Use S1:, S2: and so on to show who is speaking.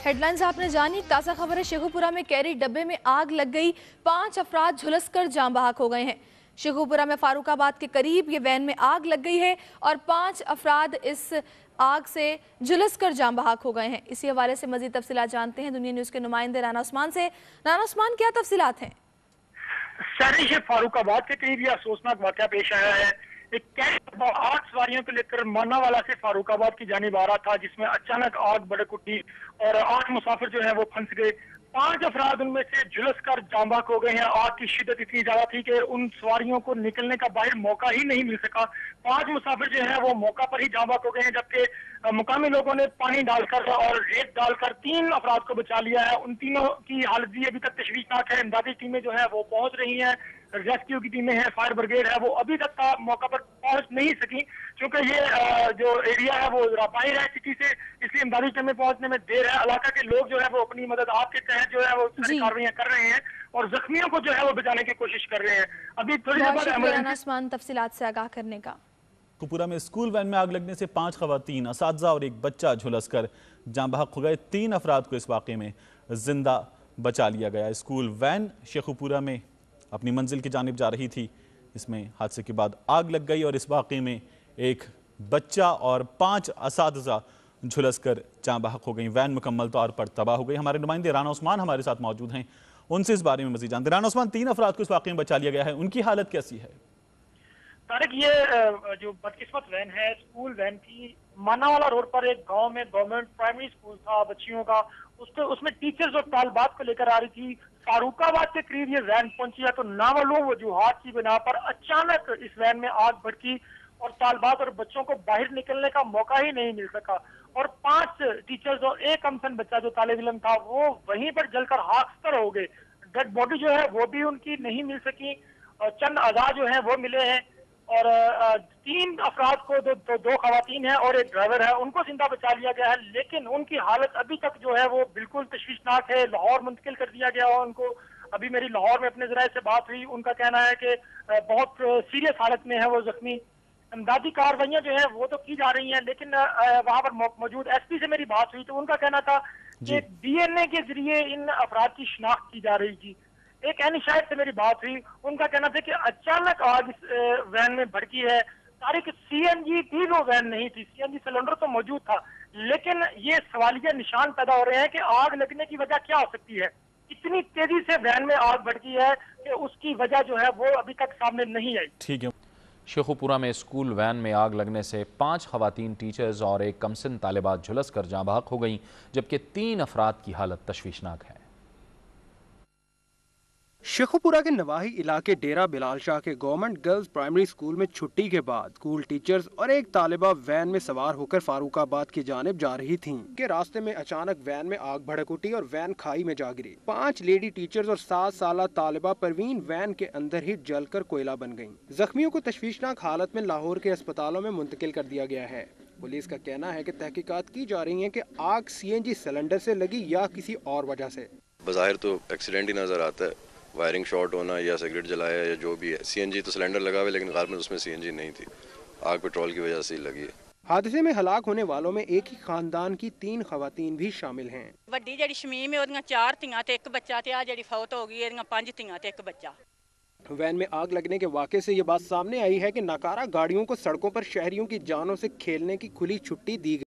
S1: Headlines आपने जानी। ताज़ा खबर है, शेखुपुरा में कैरी डब्बे में आग लग गई, 5 अफराद झुलसकर जाँ बहक हो गए हैं। शेखुपुरा में फारूकाबाद के करीब ये वैन में आग लग गई है और 5 अफराद इस आग से झुलसकर जाँ बहक हो गए हैं। इसी हवाले से मजीद तफसीलात जानते हैं दुनिया न्यूज़ के नुमाइंदे राना उस्मान से। राना उस्मान, क्या तफसीलात हैं?
S2: शहरी फारूकाबाद के करीब यह अफसोसनाक वाकया पेश आया है। एक कैब 8 सवारियों को लेकर मानावाला से फारूकाबाद की जानिब आ रहा था, जिसमें अचानक आग भड़क उठी और 8 मुसाफिर जो है वो फंस गए। 5 अफराद उनमें से झुलसकर जाँ बहक हो गए हैं। आग की शिद्दत इतनी ज्यादा थी कि उन सवारियों को निकलने का बाहर मौका ही नहीं मिल सका। 5 मुसाफिर जो है वो मौका पर ही जाँ बहक हो गए हैं, जबकि मुकामी लोगों ने पानी डालकर और रेत डालकर 3 अफराद को बचा लिया है। उन तीनों की हालत भी अभी तक तशवीशनाक है। इमदादी टीमें जो है वो पहुंच रही हैं, रेस्क्यू की टीमें हैं, फायर ब्रिगेड है, वो अभी तक का मौका पर पहुंच नहीं सकी क्योंकि ये जो एरिया है वो बाहर है सिटी से, इसलिए इमदादी टीमें पहुंचने में देर है। इलाका के लोग जो है वो अपनी मदद आपके तहत जो है वो सारी कार्रवाइयां कर रहे हैं और जख्मियों को जो है वो बचाने की कोशिश कर रहे हैं। अभी थोड़ी देर बाद
S1: तफसीलात से आगाह करने का।
S3: शेखुपुरा में स्कूल वैन में आग लगने से 5 खवातीन, असातिज़ा और एक बच्चा झुलसकर जाँ बहक हो गए। 3 अफराद को इस वाक़े में जिंदा बचा लिया गया। स्कूल वैन शेखुपुरा में अपनी मंजिल की जानिब जा रही थी, इसमें हादसे के बाद आग लग गई और इस वाक़े में एक बच्चा और 5 असातिज़ा झुलसकर जाँ बहक हो गई। वैन मुकम्मल तौर पर तबाह हो गई। हमारे नुमाइंदे राना उस्मान हमारे साथ मौजूद हैं, उनसे इस बारे में मज़ीद जानते। राना उस्मान, 3 अफराद को इस वाक़े में बचा लिया गया है, उनकी हालत कैसी है?
S2: तारिक, ये जो बदकिस्मत वैन है स्कूल वैन की, मानावाला रोड पर एक गांव में गवर्नमेंट प्राइमरी स्कूल था बच्चियों का, उसमें टीचर्स और तालबात को लेकर आ रही थी। फारूकाबाद के करीब ये वैन पहुंची है तो नामालूम वजूहात की बिना पर अचानक इस वैन में आग भड़की और तालबात और बच्चों को बाहर निकलने का मौका ही नहीं मिल सका और 5 टीचर्स और एक कमसन बच्चा जो तालिब इल्म था वो वहीं पर जलकर खाकसतर हो गए। डेड बॉडी जो है वो भी उनकी नहीं मिल सकी, चंद अज़ा जो है वो मिले हैं और 3 अफराद को दो खवातीन है और एक ड्राइवर है, उनको जिंदा बचा लिया गया है, लेकिन उनकी हालत अभी तक जो है वो बिल्कुल तशवीशनाक है। लाहौर मुंतकिल कर दिया गया और उनको, अभी मेरी लाहौर में अपने जराये से बात हुई, उनका कहना है कि बहुत सीरियस हालत में है वो जख्मी। इमदादी कार्रवाइयां जो है वो तो की जा रही हैं, लेकिन वहां पर मौजूद एसपी से मेरी बात हुई तो उनका कहना था कि डीएनए के जरिए इन अफराद की शिनाख्त की जा रही थी। एक एनी शायद से मेरी बात हुई, उनका कहना था कि अचानक आग इस वैन में भड़की है। तारीख सीएनजी थी, वो वैन नहीं थी, सीएनजी सिलेंडर तो मौजूद था, लेकिन ये सवालिया निशान पैदा हो रहे हैं कि आग लगने की वजह क्या हो सकती है। इतनी तेजी से वैन में आग भड़की है कि उसकी वजह जो है वो अभी तक सामने नहीं आई।
S3: ठीक है।
S4: शेखुपुरा में स्कूल वैन में आग लगने से 5 खवातीन टीचर्स और एक कमसिन तालिबात झुलसकर जाँ बहक हो गईं, जबकि 3 अफराद की हालत तशवीशनाक है।
S5: शेखुपुरा के नवाही इलाके डेरा बिलाल शाह के गवर्नमेंट गर्ल्स प्राइमरी स्कूल में छुट्टी के बाद स्कूल टीचर्स और एक तालिबा वैन में सवार होकर फारूकाबाद की जानिब जा रही थीं कि रास्ते में अचानक वैन में आग भड़क उठी और वैन खाई में जा गिरी। 5 लेडी टीचर्स और 7 साला तालिबा परवीन वैन के अंदर ही जलकर कोयला बन गयी। जख्मियों को तशवीशनाक हालत में लाहौर के अस्पतालों में मुंतकिल कर दिया गया है। पुलिस का कहना है कि तहकीकात की जा रही है कि आग सीएनजी सिलेंडर से लगी या किसी और वजह से।
S6: बज़ाहिर तो एक्सीडेंट ही नजर आता है, वायरिंग शॉर्ट होना या सिगरेट जलाया या जो भी है। सीएनजी तो सिलेंडर लगा हुआ है, लेकिन कार में उसमें सीएनजी नहीं थी, आग पेट्रोल की वजह से ही लगी है।
S5: हादसे में हलाक होने वालों में एक ही खानदान की 3 खवातीन भी शामिल हैं।
S7: वड्डी जेड़ी शमीम है ओदियां 4 धीआं ते 1 बच्चा ते आ जेड़ी फौत हो गई एदियां 5 धीआं ते 1 बच्चा।
S5: वैन में आग लगने के वाक़े से ये बात सामने आई है कि नाकारा गाड़ियों को सड़कों पर शहरियों की जानों से खेलने की खुली छुट्टी दी गई।